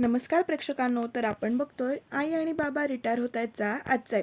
नमस्कार प्रेक्षकांनो. तर आपण बघतोय आई आणि बाबा रिटायर होत आहेतचा आजचा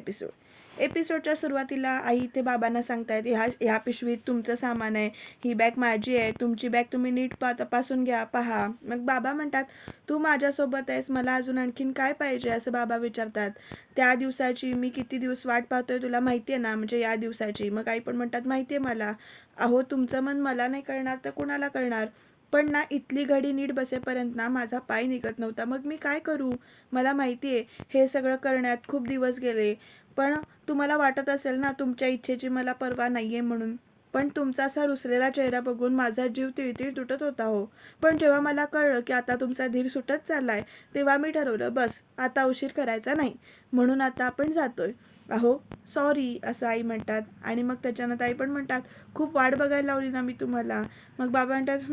एपिसोडच्या सुरुवातीला आई इथे बाबांना सांगतायत, ह्या पिशवीत तुमचं सामान आहे, ही बॅग माझी आहे, तुमची बॅग तुम्ही नीट तपासून घ्या, पहा. मग बाबा म्हणतात, तू माझ्यासोबत आहेस, मला अजून आणखीन काय पाहिजे असं बाबा विचारतात. त्या दिवसाची मी किती दिवस वाट पाहतोय तुला माहिती आहे ना, म्हणजे या दिवसाची. मग आई पण म्हणतात, माहिती आहे मला. अहो, तुमचं मन मला नाही कळणार तर कुणाला कळणार. पण ना, इथली घडी नीट बसेपर्यंत ना माझा पाय निघत नव्हता. मग मी काय करू? मला माहिती आहे हे सगळं करण्यात खूप दिवस गेले. पण तुम्हाला वाटत असेल ना तुमच्या इच्छेची मला पर्वा नाही आहे म्हणून. पण तुमचा असा रुसलेला चेहरा बघून माझा जीव तिळतिळ तुटत होता हो. पण जेव्हा मला कळलं की आता तुमचा धीर सुटत चाललाय, तेव्हा मी ठरवलं, बस आता उशीर करायचा नाही. म्हणून आता आपण जातोय. अहो, सॉरी असं आई म्हणतात. आणि मग त्याच्यानं आई पण म्हणतात, खूप वाट बघायला लावली ना मी तुम्हाला. मग बाबा म्हणतात,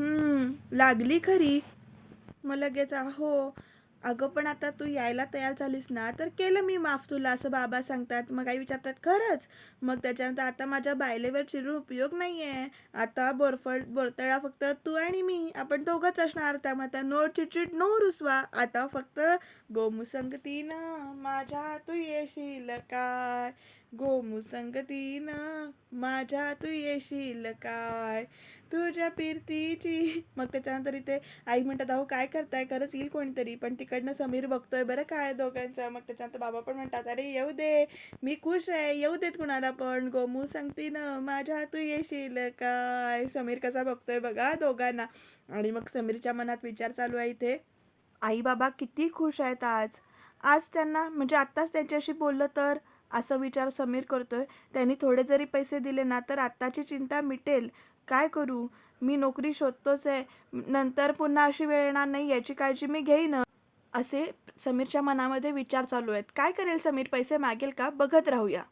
लागली खरी. मग लगेच, हो अगं पण आता तू यायला तयार झालीस ना तर केलं मी माफ तुला, असं बाबा सांगतात. मग आई विचारतात, खरंच? मग त्याच्यानंतर आता माझ्या बायलेवर चिडून उपयोग नाहीये. आता बोरतळा फक्त तू आणि मी, आपण दोघंच असणार. त्यामुळे आता नो चिडचिड, नो रुसवा. आता फक्त गोमुसंगतीनं माझ्या तू येशील काय, गोमुसंगतीनं माझ्या तू येशील काय, तुझ्या पिरतीची. मग त्याच्यानंतर इथे आई म्हणतात, अहो काय करताय, खरंच येईल कोणीतरी. पण तिकडनं समीर बघतोय बरं काय दोघांचं. मग त्याच्यानंतर बाबा पण म्हणतात, अरे येऊ दे, मी खुश आहे, येऊ देत कुणाला पण, गोमू सांगती ना माझ्या तू येशील काय. समीर कसा बघतोय बघा दोघांना. आणि मग समीरच्या मनात विचार चालू आहे इथे, आई बाबा किती खुश आहेत आज. आज त्यांना म्हणजे आत्ताच त्यांच्याशी बोललं तर, असं विचार समीर करतोय. त्यांनी थोडे जरी पैसे दिले ना तर आत्ताची चिंता मिटेल. काय करू, मी नोकरी शोधतोच आहे, नंतर पुन्हा अशी वेळ येणार नाही याची काळजी मी घेईन. असे समीरच्या मनामध्ये विचार चालू आहेत. काय करेल समीर, पैसे मागेल का, बघत राहूया.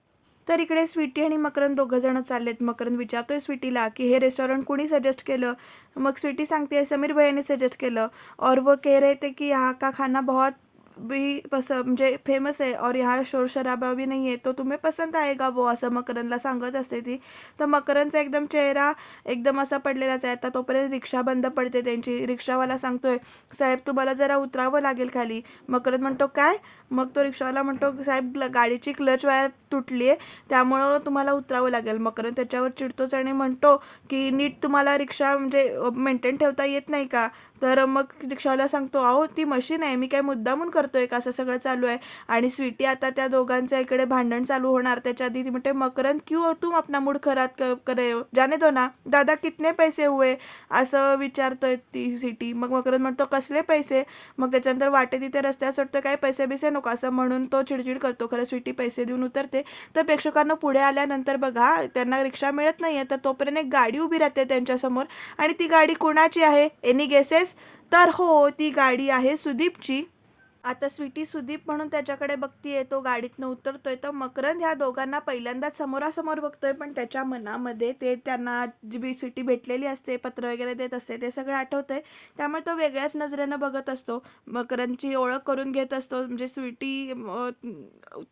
तर इकडे स्वीटी आणि मकरंद दोघं जण चाललेत. मकरंद विचारतोय स्वीटीला की हे रेस्टॉरंट कोणी सजेस्ट केलं. मग स्वीटी सांगते, समीर भैयाने सजेस्ट केलं, और वो कह रहे थे कि यहाँ का खाना बहुत भी म्हणजे फेमस आहे, और यहाँ शोर शराबा भी नहीं है, तो तुम्हें पसंद आएगा वो, असं मकरंदला सांगत असते ती. तर मकरंदचा एकदम चेहरा एकदम असा पडलेलाच आहे. आता तोपर्यंत रिक्षा बंद पडते त्यांची. रिक्षावाला सांगतोय, साहेब तुम्हाला जरा उतरावं लागेल खाली. मकरंद म्हणतो, काय? मग तो रिक्षावाला म्हणतो, साहेब गाडीची क्लच वायर तुटली आहे, त्यामुळं तुम्हाला उतरावं लागेल. मकरंद त्याच्यावर चिडतोच आणि म्हणतो की नीट तुम्हाला रिक्षा म्हणजे मेंटेन ठेवता येत नाही का. तर मग रिक्षावाला सांगतो, अहो ती मशीन आहे, मी काय मुद्दामून करतोय का, असं सगळं चालू आहे. आणि स्वीटी आता त्या दोघांच्या इकडे भांडण चालू होणार त्याच्या आधी ती म्हणते, मकरंद क्यों तुम अपना मूड खराब करे हो, जाने दो ना, दादा कितने पैसे हुए, असं विचारतोय ती स्वीटी. मग मकरंद म्हणतो, कसले पैसे. मग त्याच्यानंतर वाटे तिथे रस्त्यात सुटतो, काय पैसे बिसे नको, असं म्हणून तो चिडचिड करतो. खरं स्वीटी पैसे देऊन उतरते. तर प्रेक्षकांना पुढे आल्यानंतर बघा त्यांना रिक्षा मिळत नाहीये. तर तोपर्यंत एक गाडी उभी राहते त्यांच्यासमोर. आणि ती गाडी कोणाची आहे, एनी गेसेस? तर हो, ती गाडी आहे सुदीपची. आता स्वीटी सुदीप म्हणून त्याच्याकडे बघतीये. तो गाडीतनं उतरतोय. तर मकरंद ह्या दोघांना पहिल्यांदाच समोरासमोर बघतोय, पण त्याच्या मनामध्ये ते त्यांना जी स्वीटी भेटलेली असते, पत्र वगैरे देत असते, ते सगळं आठवतंय. त्यामुळे तो वेगळ्याच नजरेनं बघत असतो. मकरंदची ओळख करून घेत असतो. म्हणजे स्वीटी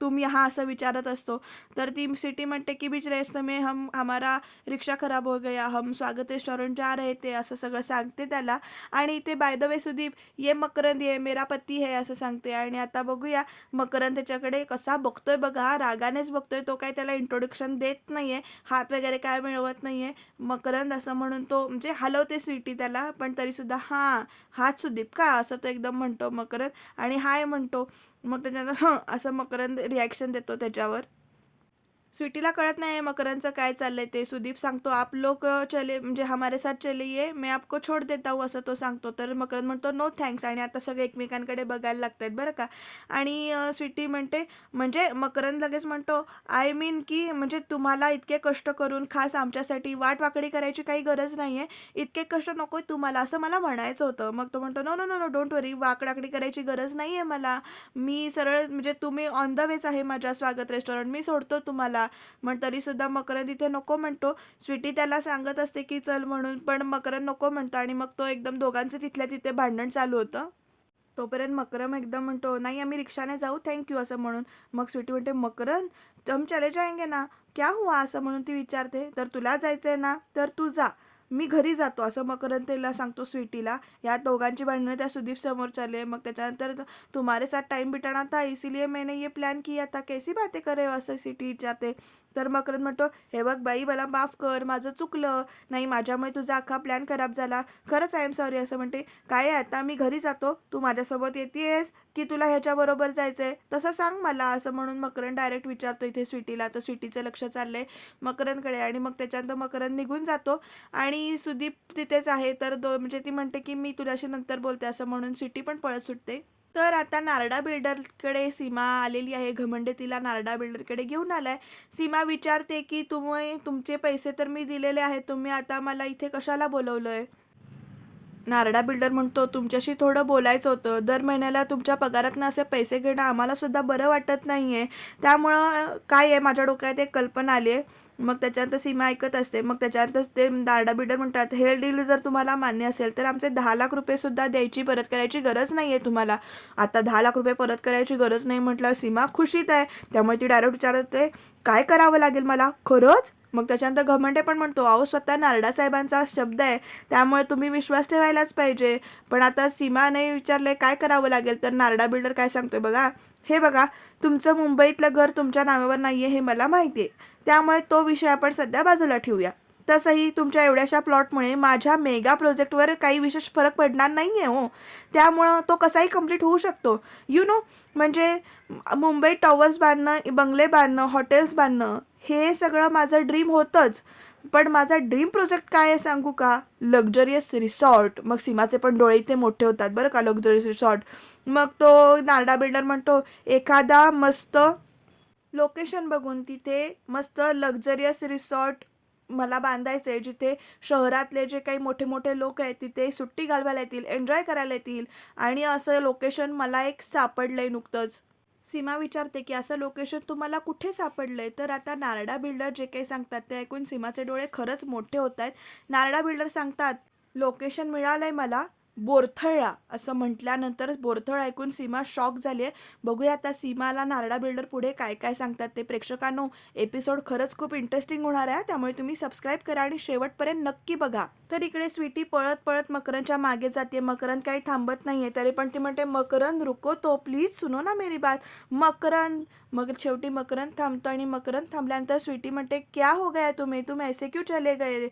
तुम यहाँ असं विचारत असतो. तर ती स्वीटी म्हणते की बीच रास्ते में हमारा रिक्षा खराब हो गया, हम स्वागत रेस्टॉरंट जा रहे थे, असं सगळं सांगते त्याला. आणि ते बाय द वे सुदीप, ये मकरंद ये मेरा पती है, असं सांगते. आणि आता बघूया मकरंद त्याच्याकडे कसा बघतोय बघा, रागानेच बघतोय. तो काय त्याला इंट्रोडक्शन देत नाहीये, हात वगैरे काय मिळवत नाहीये. मकरंद असं म्हणून तो म्हणजे हलवते स्वीटी त्याला, पण तरी सुद्धा हां हात सुदीप का, असं तो एकदम म्हणतो मकरंद. आणि हाय म्हणतो. मग त्याच्यानंतर असं मकरंद रिॲक्शन देतो त्याच्यावर. स्वीटीला कळत नाही मकरंदचं काय चाललंय ते. सुदीप सांगतो, आप लोग चले म्हणजे हमारे साथ चलिए, मैं आपको छोड़ देता हूँ, असं तो सांगतो. तर मकरंद म्हणतो, नो थँक्स. आणि आता सगळे एकमेकांकडे बघायला लागत आहेत बरं का. आणि स्वीटी म्हणते, म्हणजे मकरंद लगेच म्हणतो, आय मीन की म्हणजे तुम्हाला इतके कष्ट करून खास आमच्यासाठी वाटवाकडी करायची काही गरज नाही आहे, इतके कष्ट नको आहे तुम्हाला, असं मला म्हणायचं होतं. मग तो म्हणतो, no no no no don't worry, वाकडाकडी करायची गरज नाही आहे मला, मी सरळ म्हणजे तुम्ही ऑन द वेच आहे माझ्या स्वागत रेस्टॉरंट, मी सोडतो तुम्हाला. मग तरी सुद्धा मकरंद इथे नको म्हणतो. स्वीटी त्याला सांगत असते की चल म्हणून, पण मकरंद नको म्हणतो. आणि मग तो एकदम दोघांचं तिथल्या तिथे भांडण चालू होतं. तोपर्यंत मकरंद एकदम म्हणतो, नाही आम्ही रिक्षाने जाऊ, थँक्यू, असं म्हणून. मग स्वीटी म्हणते, मकरंद हम चले जाएंगे ना, क्या हुआ, असं म्हणून ती विचारते. तर तुला जायचंय ना तर तू जा, मी घरी जातो असं मकरंद तिला सांगतो स्वीटीला. या दोघांची भांडणं त्या सुदीप समोर चालले. मग त्याच्यानंतर तुम्हारे साथ टाइम बिताना था इसीलिए मैंने ये प्लॅन किया था, कैसी बातें करे हो असं सिटी विचारते. तर मकरंद म्हणतो, हे बघ बाई मला माफ कर, माझं चुकलं नाही, माझ्यामुळे तुझा अख्खा प्लॅन खराब झाला, खरंच आय एम सॉरी असं म्हणते. काय आहे आता मी घरी जातो, तू माझ्यासोबत येतेस की तुला ह्याच्याबरोबर जायचंय तसं सांग मला असं म्हणून मकरंद डायरेक्ट विचारतो इथे स्वीटीला. तर स्वीटीचं लक्ष चाललंय मकरंदकडे आणि मग त्याच्यानंतर मकरंद निघून जातो आणि सुदीप तिथेच आहे. तर म्हणजे ती म्हणते की मी तुझ्याशी नंतर बोलते असं म्हणून स्वीटी पण पळत सुटते. तर आता नारडा बिल्डरकडे सीमा आलेली आहे. घमंडे तिला नारडा बिल्डरकडे घेऊन आलाय. सीमा विचारते की तुमचे पैसे तर मी दिलेले आहेत, तुम्ही आता मला इथे कशाला बोलवलंय. नारडा बिल्डर म्हणतो, तुमच्याशी थोडं बोलायचं होतं. दर महिन्याला तुमच्या पगारातनं असे पैसे घेणं आम्हाला सुद्धा बरं वाटत नाही आहे. त्यामुळं काय आहे माझ्या डोक्यात एक कल्पना आली आहे. मग त्याच्यानंतर सीमा ऐकत असते. मग त्याच्यानंतर ते नारडा बिल्डर म्हणतात, हे डील जर तुम्हाला मान्य असेल तर आमचे 10 लाख रुपये सुद्धा द्यायची, परत करायची गरज नाही आहे तुम्हाला. आता 10 लाख रुपये परत करायची गरज नाही म्हटल्यावर सीमा खुशीत आहे. त्यामुळे ती डायरेक्ट विचारते, काय करावं लागेल मला खरंच. मग त्याच्यानंतर घमंडे पण म्हणतो, अहो स्वतः नारडा साहेबांचा शब्द आहे, त्यामुळे तुम्ही विश्वास ठेवायलाच पाहिजे. पण आता सीमाने विचारले काय करावं लागेल. तर नारडा बिल्डर काय सांगतोय बघा, हे बघा तुमचं मुंबईतलं घर तुमच्या नावावर नाही आहे हे मला माहिती आहे, त्यामुळे तो विषय आपण सध्या बाजूला ठेवूया. तसंही तुमच्या एवढ्याशा प्लॉटमुळे माझ्या मेगा प्रोजेक्टवर काही विशेष फरक पडणार नाही आहे हो, त्यामुळं तो कसाही कम्प्लीट होऊ शकतो. म्हणजे मुंबई टॉवर्स बांधणं, बंगले बांधणं, हॉटेल्स बांधणं हे सगळं माझं ड्रीम होतंच. पण माझा ड्रीम प्रोजेक्ट काय आहे सांगू का, लक्झरियस रिसॉर्ट. मग सीमाचे पण डोळे इथे मोठे होतात बरं का, लक्झरियस रिसॉर्ट. मग तो नारडा बिल्डर म्हणतो, एखादा मस्त लोकेशन बघून तिथे मस्त लक्झरियस रिसॉर्ट मला बांधायचं आहे, जिथे शहरातले जे काही मोठे मोठे लोक आहेत तिथे सुट्टी घालवायला येतील, एन्जॉय करायला येतील. आणि असं लोकेशन मला एक सापडलंय नुकतंच. सीमा विचारते की असं लोकेशन तुम्हाला कुठे सापडलंय. तर आता नारडा बिल्डर जे काही सांगतात ते ऐकून सीमाचे डोळे खरंच मोठे होत आहेत. नारडा बिल्डर सांगतात, लोकेशन मिळालंय मला बोरथळला असं म्हटल्यानंतर बोरथळ ऐकून सीमा शॉक झाली आहे. बघूया आता सीमाला नारडा बिल्डर पुढे काय काय सांगतात ते. प्रेक्षकांनो, एपिसोड खरंच खूप इंटरेस्टिंग होणार आहे, त्यामुळे तुम्ही सबस्क्राईब करा आणि शेवटपर्यंत नक्की बघा. तर इकडे स्वीटी पळत पळत मकरंदच्या मागे जाते. मकरंद काही थांबत नाहीये, तरी पण ती म्हणते, मकरंद रुको तो, प्लीज सुनो ना मेरी बात. मकरंद. मग शेवटी मकरंद थांबतो आणि मकरंद थांबल्यानंतर स्वीटी म्हणते, क्या हो गया तुम्हें, तुम ऐसे क्यों चले गए,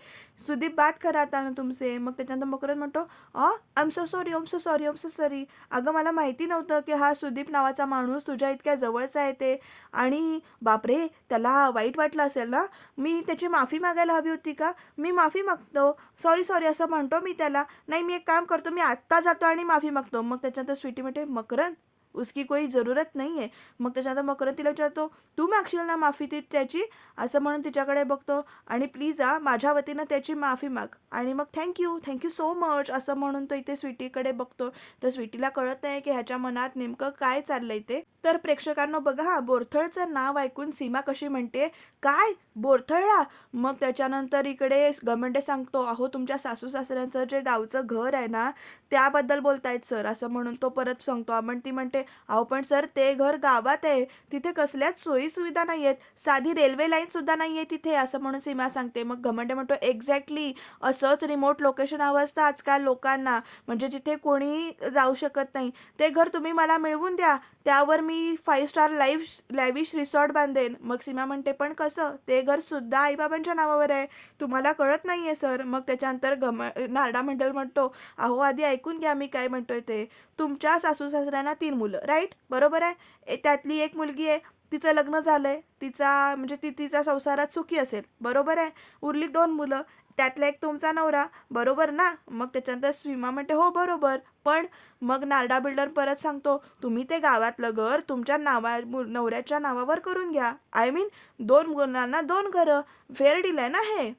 सुदीप बात कराता ना तुमसे. मग त्याच्यानंतर मकरंद म्हणतो, I am so sorry, I am so sorry, I am so sorry. अगं मला माहिती नव्हतं की हा सुदीप नावाचा माणूस तुझ्या इतक्या जवळचा आहे ते. आणि बापरे, त्याला वाईट वाटलं असेल ना, मी त्याची माफी मागायला हवी होती का, मी माफी मागतो, सॉरी सॉरी असं म्हणतो मी त्याला. नाही, मी एक काम करतो, मी आत्ता जातो आणि माफी मागतो. मग त्याच्यानंतर स्वीटी म्हणते, मकरंद उसकी कोई ज़रूरत नहीं है. मग त्याच्यानंतर मकरंद तिला विचारतो, तू मागशील ना माफी त्याची, असं म्हणून तिच्याकडे बघतो आणि प्लीज माझ्या वतीनं त्याची माफी माग. आणि मग थँक्यू सो मच असं म्हणून तो इथे स्वीटीकडे बघतो. तर स्वीटीला कळत नाही की ह्याच्या मनात नेमकं काय चाललंय ते. तर प्रेक्षकांना बघा, बोरथळचं नाव ऐकून सीमा कशी म्हणते, काय बोरथळला. मग त्याच्यानंतर इकडे घमंडे सांगतो, अहो तुमच्या सासू सासऱ्यांचं जे गावचं घर आहे ना त्याबद्दल बोलतायत सर, असं म्हणून तो परत सांगतो. आपण ती म्हणते, अहो पण सर ते घर गावात आहे, तिथे कसल्याच सोयी सुविधा नाही आहेत, साधी रेल्वे लाईन सुद्धा नाही आहे तिथे, असं म्हणून सीमा सांगते. मग घमंडे म्हणतो, एक्झॅक्टली असंच रिमोट लोकेशन हवं असतं आजकाल लोकांना, म्हणजे जिथे कोणी जाऊ शकत नाही. ते घर तुम्ही मला मिळवून द्या, त्यावर मी 5 स्टार लॅविश रिसॉर्ट बांधेन. मग सीमा म्हणते, पण कसं, ते घर सुद्धा आईबाबांच्या नावावर आहे, तुम्हाला कळत नाही आहे सर. मग त्याच्यानंतर नारडा मंडल म्हणतो, अहो आधी ऐकून घ्या मी काय म्हणतोय ते. तुमच्या सासू सासऱ्यांना 3 मुलं, राईट, बरोबर आहे. त्यातली एक मुलगी आहे, तिचं लग्न झालंय, तिचा संसारात सुखी असेल, बरोबर आहे. उरली 2 मुलं, त्यातला एक तुमचा नवरा, बरोबर ना. मग त्याच्यानंतर सीमा म्हणते, हो बरोबर. पण मग नारडा बिल्डर परत सांगतो, तुम्ही ते गावातलं घर तुमच्या नवऱ्याच्या नावावर करून घ्या. आय मीन 2 मुलांना 2 घरं, फेअर डील आहे ना हे.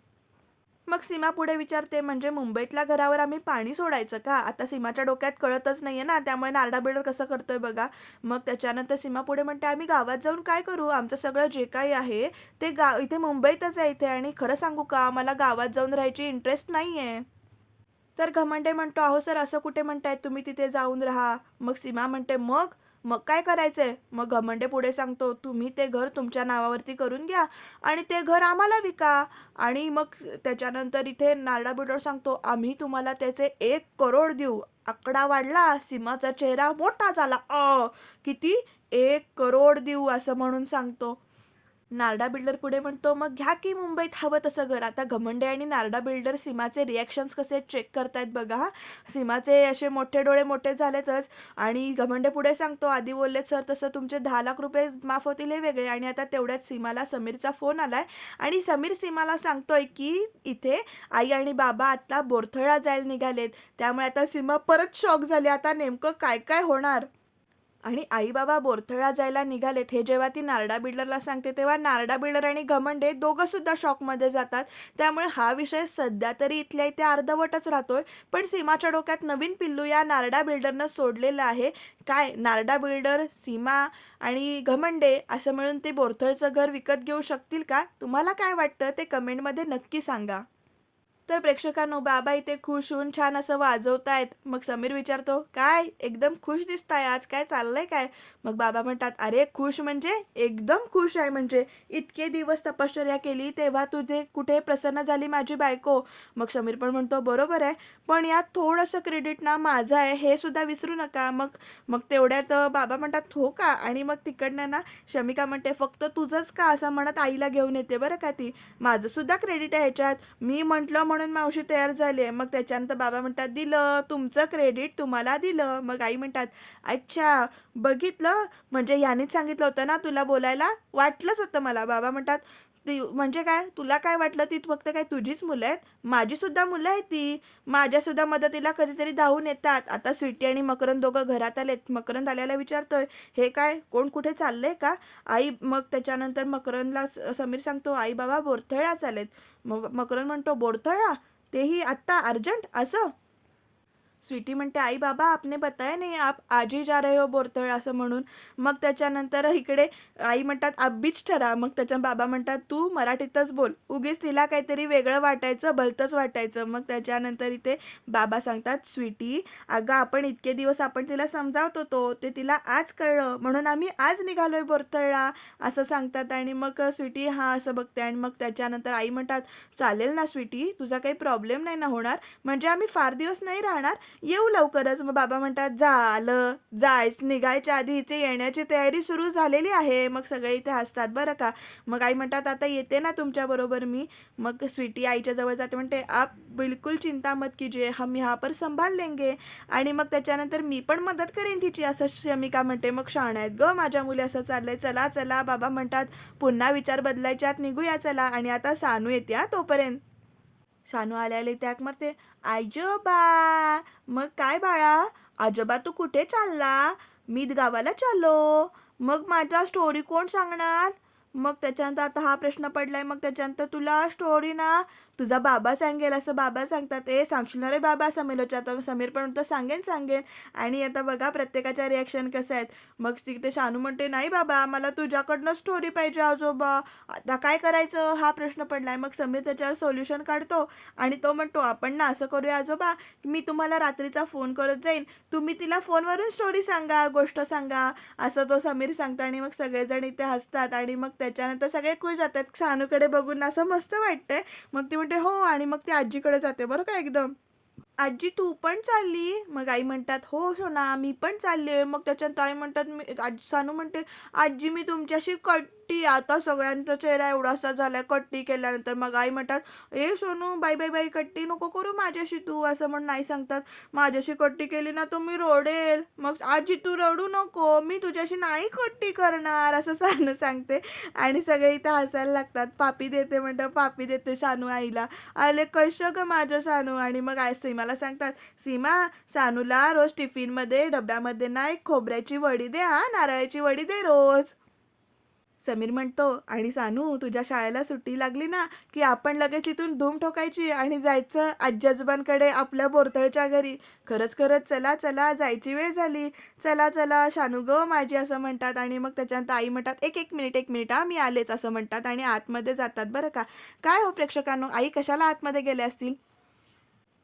मग सीमा पुढे विचारते, म्हणजे मुंबईतल्या घरावर आम्ही पाणी सोडायचं का. आता सीमाच्या डोक्यात कळतच नाहीये ना, त्यामुळे नारडा बिल्डर कसं करतोय बघा. मग त्याच्यानंतर सीमा पुढे म्हणते, आम्ही गावात जाऊन काय करू, आमचं सगळं जे काही आहे ते इथे मुंबईतच आहे इथे, आणि खरं सांगू का मला गावात जाऊन राहायची इंटरेस्ट नाही आहे. तर घमंडे म्हणतो, अहो सर असं कुठे म्हणतायत तुम्ही तिथे जाऊन राहा. मग सीमा म्हणते, मग मग काय करायचंय? मग घमंडे पुढे सांगतो, तुम्ही ते घर तुमच्या नावावरती करून घ्या आणि ते घर आम्हाला विका. आणि मग त्याच्यानंतर इथे नारडा बिल्डर सांगतो, आम्ही तुम्हाला त्याचे 1 करोड देऊ. आकडा वाढला, सीमाचा चेहरा मोठा झाला. किती? 1 करोड देऊ असं म्हणून सांगतो. नारडा बिल्डर पुढे म्हणतो, मग घ्या की मुंबईत हवं तसं घर. आता घमंडे आणि नारडा बिल्डर सीमाचे रिॲक्शन्स कसे चेक करतायत बघा हा. सीमाचे असे मोठे डोळे मोठे झालेतच. आणि घमंडे पुढे सांगतो, आधी बोललेत सर तसं तुमचे 10 लाख रुपये माफ होतील हे वेगळे. आणि आता तेवढ्यात सीमाला समीरचा फोन आलाय आणि समीर सीमाला सांगतोय की इथे आई आणि बाबा आता बोरथळा जायला निघालेत. त्यामुळे आता सीमा परत शॉक झाली, आता नेमकं काय काय होणार. आणि आई बाबा बोरथळा जायला निघालेत हे जेव्हा ती नारडा बिल्डरला सांगते तेव्हा नारडा बिल्डर आणि घमंडे दोघं सुद्धा शॉकमध्ये जातात. त्यामुळे हा विषय सध्या तरी इथल्या इथे अर्धवटच राहतोय. पण सीमाच्या डोक्यात नवीन पिल्लू या नारडा बिल्डरनं सोडलेलं आहे. काय? नारडा बिल्डर, सीमा आणि घमंडे असं मिळून ते बोरथळचं घर विकत घेऊ शकतील का? तुम्हाला काय वाटतं ते कमेंटमध्ये नक्की सांगा. तर प्रेक्षकांनो, बाबा इथे खुश होऊन छान असं वाजवतायत. मग समीर विचारतो, काय एकदम खुश दिसताय आज, काय चाललंय काय? मग बाबा म्हणतात, अरे खुश म्हणजे एकदम खुश आहे. म्हणजे इतके दिवस तपश्चर्या केली तेव्हा तुझे कुठे प्रसन्न झाली माझी बायको. मग समीर पण म्हणतो, बरोबर आहे, पण यात थोडंसं क्रेडिट ना माझं आहे हे सुद्धा विसरू नका. मग मग तेवढ्यात बाबा म्हणतात, हो का? आणि मग तिकडनं ना शमिका म्हणते, फक्त तुझंच का असं म्हणत आईला घेऊन येते बरं का ती. माझं सुद्धा क्रेडिट आहे ह्याच्यात, मी म्हटलं म्हणून मावशी तयार झाली आहे. मग त्याच्यानंतर बाबा म्हणतात, दिलं तुमचं क्रेडिट, तुम्हाला दिलं. मग आई म्हणतात, अच्छा बघितलं, म्हणजे ह्यानीच सांगितलं होतं ना तुला बोलायला, वाटलंच होतं मला. बाबा म्हणतात, ती म्हणजे काय, तुला काय वाटलं, ती फक्त काय तुझीच मुलं आहेत? माझी सुद्धा मुलं आहेत, ती माझ्या सुद्धा मदतीला कधीतरी धावून येतात. आता स्वीटी आणि मकरंद दोघं घरात आलेत. मकरंद आल्याला विचारतोय, हे काय, कोण कुठे चाललंय का आई? मग त्याच्यानंतर मकरंदला समीर सांगतो, आई बाबा बोरथळा चालेत. मग मकरंद म्हणतो, बोरथळा, तेही आत्ता अर्जंट असं? स्वीटी म्हणते, आई बाबा आपने बताया नहीं आप आज ही जा रहे हो बोरतळ असं म्हणून. मग त्याच्यानंतर इकडे आई म्हणतात, अब्बीच ठरा. मग त्याच्या बाबा म्हणतात, तू मराठीतच बोल, उगीच तिला काहीतरी वेगळं वाटायचं, भलतंच वाटायचं. मग त्याच्यानंतर इथे बाबा सांगतात, स्वीटी अगं आपण इतके दिवस आपण तिला समजावत होतो, ते तिला आज कळलं म्हणून आम्ही आज निघालोय बोरतळला असं सांगतात. आणि मग स्वीटी हा असं बघते. आणि मग त्याच्यानंतर आई म्हणतात, चालेल ना स्वीटी, तुझा काही प्रॉब्लेम नाही ना होणार? म्हणजे आम्ही फार दिवस नाही राहणार, येऊ लवकरच. मग बाबा म्हणतात, झालं, निघायच्या आधी हिचे येण्याची तयारी सुरू झालेली आहे. मग सगळे इथे हसतात बरं का. मग आई म्हणतात, आता येते ना तुमच्याबरोबर मी? मग स्वीटी आईच्या जवळ जाते, म्हणते, आप बिलकुल चिंता मत कीजिए, हम यहाँ पर संभाल लेंगे. आणि मग त्याच्यानंतर मी पण मदत करेन तिची असं शमिका म्हणते. मग शाळा आहेत ग माझ्या मुली, असं चाललंय, चला चला. बाबा म्हणतात, पुन्हा विचार बदलायच्यात, निघूया चला. आणि आता सानू येते हा तोपर्यंत. शानू आल्याले त्याक मारते, आजोबा. मग काय बाळा, आजोबा तू कुठे चालला? मी गावाला चाललो. मग माझा स्टोरी कोण सांगणार? मग त्याच्यानंतर आता हा प्रश्न पडलाय. मग त्याच्यानंतर तुला स्टोरी ना तुझा बाबा सांगेल असं बाबा सांगतात. सांगशील ना रे बाबा? समीर विचारतो. समीर पण म्हणतो, सांगेन सांगेन. आणि आता बघा प्रत्येकाच्या रिॲक्शन कसं आहेत. मग तिथे शानू म्हणते, नाही बाबा मला तुझ्याकडनं स्टोरी पाहिजे आजोबा. आता काय करायचं हा प्रश्न पडलाय. मग समीर त्याच्यावर सोल्युशन काढतो आणि तो म्हणतो, आपण ना असं करूया आजोबा, मी तुम्हाला रात्रीचा फोन करत जाईन, तुम्ही तिला फोनवरून स्टोरी सांगा, गोष्ट सांगा असं तो समीर सांगतो. आणि मग सगळेजण इथे हसतात. आणि मग त्याच्यानंतर सगळे खुश जातात. शानूकडे बघून असं मस्त वाटतंय. मग ती म्हणते, हो. आणि मग ती आजीकडे जाते बरं का एकदम. आजी तू पण चालली? मग आई म्हणतात, हो सोना मी पण चालले. मग त्याच्यात आई म्हणतात, मी आजी सानू म्हणते, आजी मी तुमच्याशी कट्टी. आता सगळ्यांचा चेहरा एवढासा झालाय कट्टी केल्यानंतर. मग आई म्हणतात, सोनू बाई बाई बाई, कट्टी नको करू माझ्याशी तू असं म्हणून आई सांगतात, माझ्याशी कट्टी केली ना तर मी रडेल. मग आजी तू रडू नको, मी तुझ्याशी नाही कट्टी करणार असं सानू सांगते. आणि सगळे इथं हसायला लागतात. पापी देते म्हणतं, पापी देते सानू आईला. आले कसं ग माझं सानू. आणि मग आई सीमाला सांगतात, सीमा सानूला रोज टिफिनमध्ये डब्यामध्ये ना एक खोबऱ्याची वडी दे, हा नारळाची वडी दे रोज. समीर म्हणतो, आणि सानू तुझ्या शाळेला सुट्टी लागली ना की आपण लगेच इथून धूम ठोकायची आणि जायचं आजी आजोबांकडे आपल्या बोरतळच्या घरी. खरंच खरंच, चला चला जायची वेळ झाली, चला चला शानू ग माझी असं म्हणतात. आणि मग त्याच्यानंतर आई म्हणतात, एक एक मिनिट एक मिनिट हा मी आलेच असं म्हणतात. आणि आतमध्ये जातात बरं का. काय हो प्रेक्षकांनो, आई कशाला आतमध्ये गेले असतील?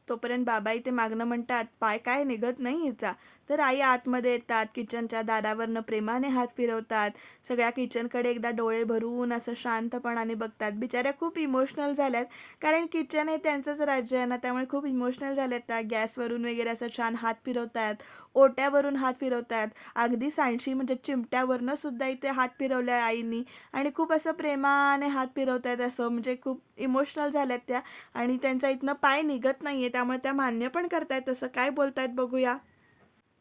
तोपर्यंत बाबा इथे मागणं म्हणतात, पाय काय निघत नाही हिचा. तर आई आतमध्ये येतात, किचनच्या दारावरनं प्रेमाने हात फिरवतात. सगळ्या किचनकडे एकदा डोळे भरून असं शांतपणाने बघतात. बिचाऱ्या खूप इमोशनल झाल्यात, कारण किचन हे त्यांचंच राज्य आहे ना, त्यामुळे खूप इमोशनल झाल्यात त्या. गॅसवरून वगैरे असं छान हात फिरवतायत, ओट्यावरून हात फिरवतायत, अगदी सांडशी म्हणजे चिमट्यावरनं सुद्धा इथे हात फिरवल्या आईनी आणि खूप असं प्रेमाने हात फिरवतायत, असं म्हणजे खूप इमोशनल झाल्यात त्या. आणि त्यांचा इथनं पाय निघत नाहीये, त्यामुळे त्या मान्य पण करतायत. तसं काय बोलतायत बघूया.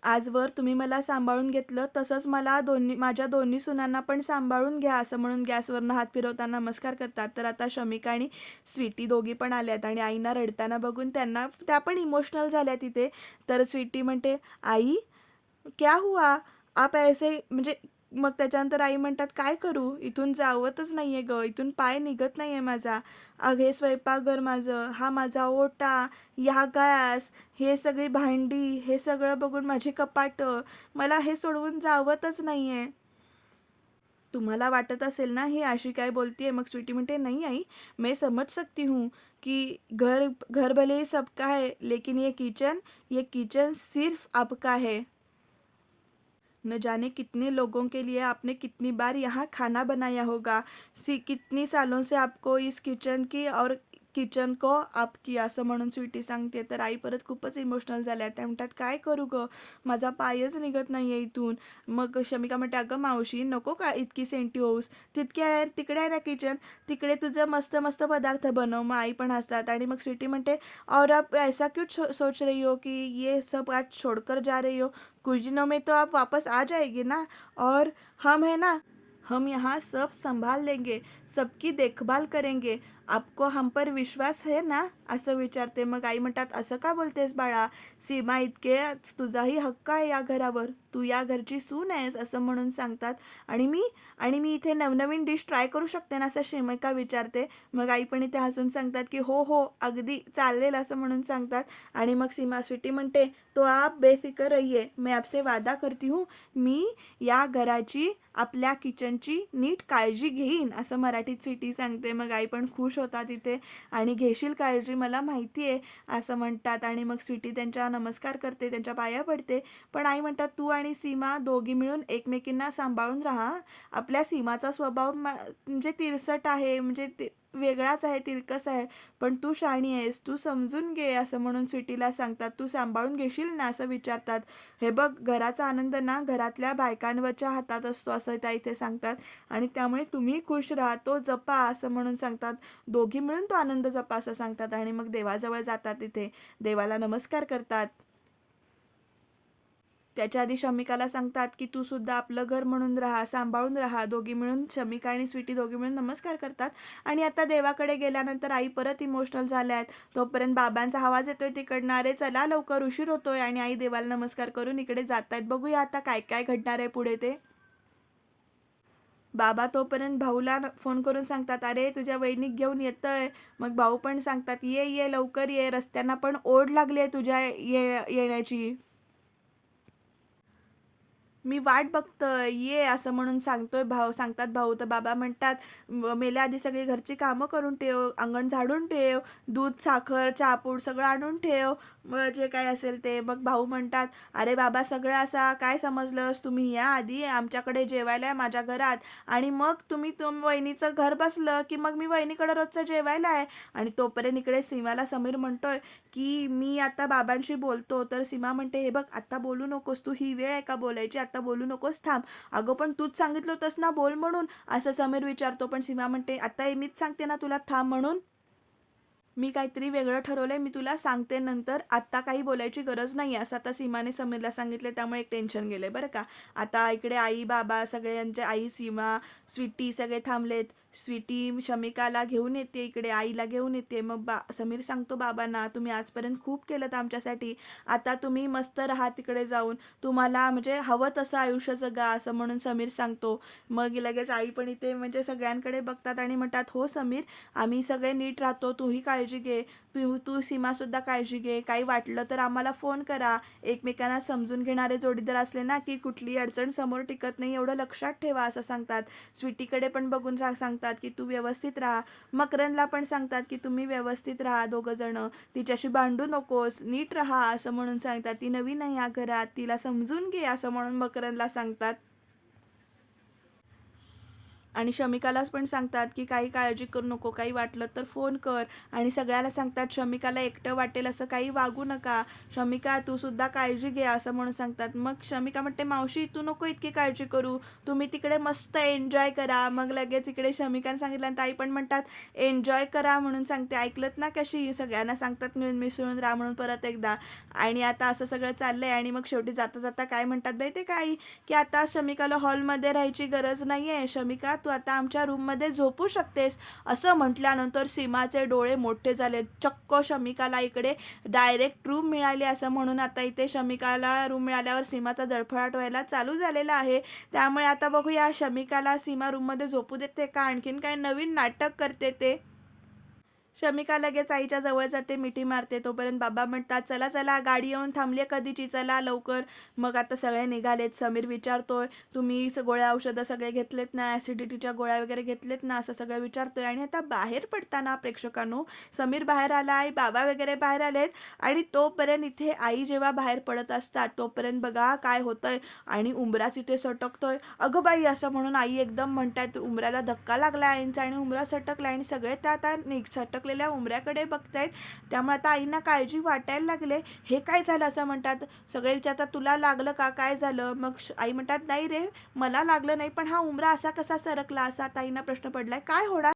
आजवर तुम्ही मला सांभाळून घेतलं, तसंच मला माझ्या दोन्ही सुनांना पण सांभाळून घ्या, असं म्हणून गॅसवरनं हात फिरवताना नमस्कार करतात. तर आता शमिका आणि स्वीटी दोघी पण आल्यात आणि आईना रडताना बघून त्या पण इमोशनल झाल्या तिथे. तर स्वीटी म्हणते, आई क्या हुआ? आप ऐसे म्हणजे मग त्याच्यानंतर आई म्हणतात, काय करू? इथून जावतच नाहीये गं, इथून पाय निघत नाहीये माझा. अग हे स्वयंपाकघर माझं, हा माझा ओटा, या गॅस, हे सगळी भांडी, हे सगळं बघून माझी कपाटं, मला हे सोडवून जावतच नाहीये. तुम्हाला वाटत असेल ना ही अशी काय बोलतीये? मग स्वीटी म्हणते, नहीं आई, मैं समझ सकती हूँ कि घर घर भले ही सबका है, लेकिन ये किचन सिर्फ आपका है. न जाने कितने लोगों के लिए आपने कितनी बार यहाँ खाना बनाया होगा. कितनी सालों से आपको इस किचन की और किचन को आपकी, असं म्हणून स्वीटी सांगते. तर आई परत खूपच इमोशनल झाल्या. त्या म्हणतात, काय करू गं, माझा पायच निघत नाहीये इथून. मग शमिका म्हणते, अगं मावशी नको का इतकी सेंटी होऊस, तिकडे आहे ना किचन, तिकडे तुझं मस्त मस्त पदार्थ बनव. मग आई पण हसतात आणि मग स्वीटी म्हणते, और आप ऐसा क्यों सोच रही हो कि ये सब आज छोड़कर जा रही हो. कुछ दिनों में तो आप वापस आ जाएगी ना, और हम है ना, हम यहाँ सब संभाल लेंगे, सबकी देखभाल करेंगे. आपको हम पर विश्वास है ना, असं विचारते. मग आई म्हणतात, असं का बोलतेस बाळा, सीमा इतके तुझाही हक्क आहे या घरावर, तू या घरची सून आहेस, असं म्हणून सांगतात. आणि मी इथे नवनवीन डिश ट्राय करू शकते ना, असं शिमिका विचारते. मग आई पण इथे हसून सांगतात की हो हो अगदी चालेल, असं म्हणून सांगतात. आणि मग सीमा स्वीटी म्हणते, तो आप बेफिकर रहिए, मैं आपसे वादा करती हूँ, मी या घराची, आपल्या किचनची नीट काळजी घेईन, असं मराठीत स्वीटी सांगते. मग आई पण खुश होतात इथे आणि घेशील काळजी, मला माहिती आहे, असं म्हणतात. आणि मग स्वीटी त्यांच्या नमस्कार करते, त्यांच्या पाया पडते. पण आई म्हणतात, तू आणि सीमा दोघी मिळून एकमेकींना सांभाळून राहा. आपल्या सीमाचा स्वभाव म्हणजे तिरसट आहे, म्हणजे वेगळाच आहे, तिरकस आहे, पण तू शहाणी आहेस, तू समजून घे, असं म्हणून स्वीटीला सांगतात. तू सांभाळून घेशील ना, असं विचारतात. हे बघ, घराचा आनंद ना घरातल्या बायकांवरच्या हातात असतो, असं त्या इथे सांगतात. आणि त्यामुळे तुम्ही खुश राहा, तो जपा, असं म्हणून सांगतात. दोघी मिळून तो आनंद जपा, असं सांगतात. आणि मग देवाजवळ जातात, तिथे देवाला नमस्कार करतात. त्याच्या आधी शमिकाला सांगतात की तू सुद्धा आपलं घर म्हणून राहा, सांभाळून राहा. दोघी मिळून, शमिका आणि स्वीटी दोघी मिळून नमस्कार करतात. आणि आता देवाकडे गेल्यानंतर आई परत इमोशनल झाल्या आहेत. तोपर्यंत बाबांचा आवाज येतोय तिकडनं, अरे चला लवकर, उशीर होतोय. आणि आई देवाला नमस्कार करून इकडे जात आहेत. बघूया आता काय काय घडणार आहे पुढे ते. बाबा तोपर्यंत भाऊला फोन करून सांगतात, अरे तुझ्या वहिनीक घेऊन येतंय. मग भाऊ पण सांगतात, ये ये लवकर ये, रस्त्यांना पण ओढ लागली आहे तुझ्या येण्याची, मी वाट बघतोय, ये, असं म्हणून सांगतात भाऊ. तर बाबा म्हणतात, मेल्या आधी सगळी घरची कामं करून ठेव, अंगण झाडून ठेव, दूध, साखर, चहापूड सगळं आणून ठेव, मग जे काय असेल ते. मग भाऊ म्हणतात, अरे बाबा सगळं असा काय समजलंस, तुम्ही या आधी आमच्याकडे जेवायला आहे माझ्या घरात, आणि मग तुम्ही वहिनीचं घर बसलं की मग मी वहिनीकडे रोजचं जेवायला आहे. आणि तोपर्यंत इकडे सीमाला समीर म्हणतोय की मी आता बाबांशी बोलतो. तर सीमा म्हणते, हे बघ आता बोलू नकोस, तू ही वेळ आहे का बोलायची, आता बोलू नकोस, थांब. अगं पण तूच सांगितलं होतंस ना बोल म्हणून, असं समीर विचारतो. पण सीमा म्हणते, आता हे मीच सांगते ना तुला थांब म्हणून, मी काहीतरी वेगळं ठरवलंय, मी तुला सांगते नंतर, आत्ता काही बोलायची गरज नाही, असं आता सीमाने समीरला सांगितले. त्यामुळे एक टेन्शन गेलंय बरं का. आता इकडे आई बाबा सगळ्यांचे, आई, सीमा, स्वीटी सगळे थांबलेत. स्वीटी शमिकाला घेऊन येते, इकडे आईला घेऊन येते. मग समीर सांगतो बाबांना, तुम्ही आजपर्यंत खूप केलं आमच्यासाठी, आता तुम्ही मस्त राहा तिकडे जाऊन, तुम्हाला म्हणजे हवं तसं आयुष्य जगा, असं म्हणून समीर सांगतो. मग लगेच आई पण इथे म्हणजे सगळ्यांकडे बघतात आणि म्हणतात, हो समीर, आम्ही सगळे नीट राहतो, तूही काळजी घे, तू तू सीमासुद्धा काळजी घे, काही वाटलं तर आम्हाला फोन करा. एकमेकांना समजून घेणारे जोडीदार असले ना की कुठलीही अडचण समोर टिकत नाही, एवढं लक्षात ठेवा असं सांगतात. स्वीटीकडे पण बघून सांगतात की तू व्यवस्थित राहा. मकरंदला पण सांगतात की तुम्ही व्यवस्थित राहा दोघं जण, तिच्याशी भांडू नकोस, नीट राहा असं म्हणून सांगतात. ती नवीन आहे या घरात, तिला समजून घे असं म्हणून मकरंदला सांगतात. आणि शमिकालाच पण सांगतात की काही काळजी करू नको, काही वाटलं तर फोन कर. आणि सगळ्याला सांगतात शमिकाला एकटं वाटेल असं काही वागू नका, शमिका तू सुद्धा काळजी घे असं म्हणून सांगतात. मग शमिका म्हणते मावशी तू नको इतकी काळजी करू, तुम्ही तिकडे मस्त एन्जॉय करा. मग लगेच इकडे शमिकाने सांगितलं आणि ताई पण म्हणतात एन्जॉय करा म्हणून सांगते. ऐकलत ना कशी सगळ्यांना सांगतात मिळून मिसळून राहा म्हणून परत एकदा. आणि आता असं सगळं चाललंय आणि मग शेवटी जाता जाता काय म्हणतात बाई ते काही, की आता शमिकाला हॉलमध्ये राहायची गरज नाही आहे, शमिका तू आता आमच्या रूममध्ये झोपू शकतेस. असं म्हटल्यानंतर सीमाचे डोळे मोठे झाले. चक्क शमिकाला इकडे डायरेक्ट रूम मिळाली असं म्हणून आता इथे शमिकाला रूम मिळाल्यावर सीमाचा जळफळाट व्हायला चालू झालेला आहे. त्यामुळे आता बघूया शमिकाला सीमा रूममध्ये झोपू देते का आणखीन काय नवीन नाटक करते ते. शमिका लगेच आईच्या जवळ जाते, मिठी मारते. तोपर्यंत बाबा म्हणतात चला चला गाडी येऊन थांबली कधीची, चला लवकर. मग आता सगळे निघालेत. समीर विचारतोय तुम्ही गोळ्या औषधं सगळे घेतलेत ना, ॲसिडिटीच्या गोळ्या वगैरे घेतलेत ना, असं सगळं विचारतोय. आणि आता बाहेर पडताना प्रेक्षकांनो समीर बाहेर आला आहे, बाबा वगैरे बाहेर आलेत. आणि तोपर्यंत इथे आई जेव्हा बाहेर पडत असतात तोपर्यंत बघा काय होतंय. आणि उंबराच इथे सटकतोय. अगं बाई असं म्हणून आई एकदम म्हणतात उंबऱ्याला धक्का लागला आईंचा आणि उंबरा सटकला. आणि सगळे त्या आता सटकलेल्या उंबऱ्याकडे बघतायत. त्यामुळे आता आईंना काळजी वाटायला लागले. हे काय झालं असं म्हणतात. सगळे विचारतात तुला लागलं का, काय झालं. मग आई म्हणतात नाही रे मला लागलं नाही, पण हा उंबरा असा कसा सरकला, असा आता आईंना प्रश्न पडलाय काय होणार.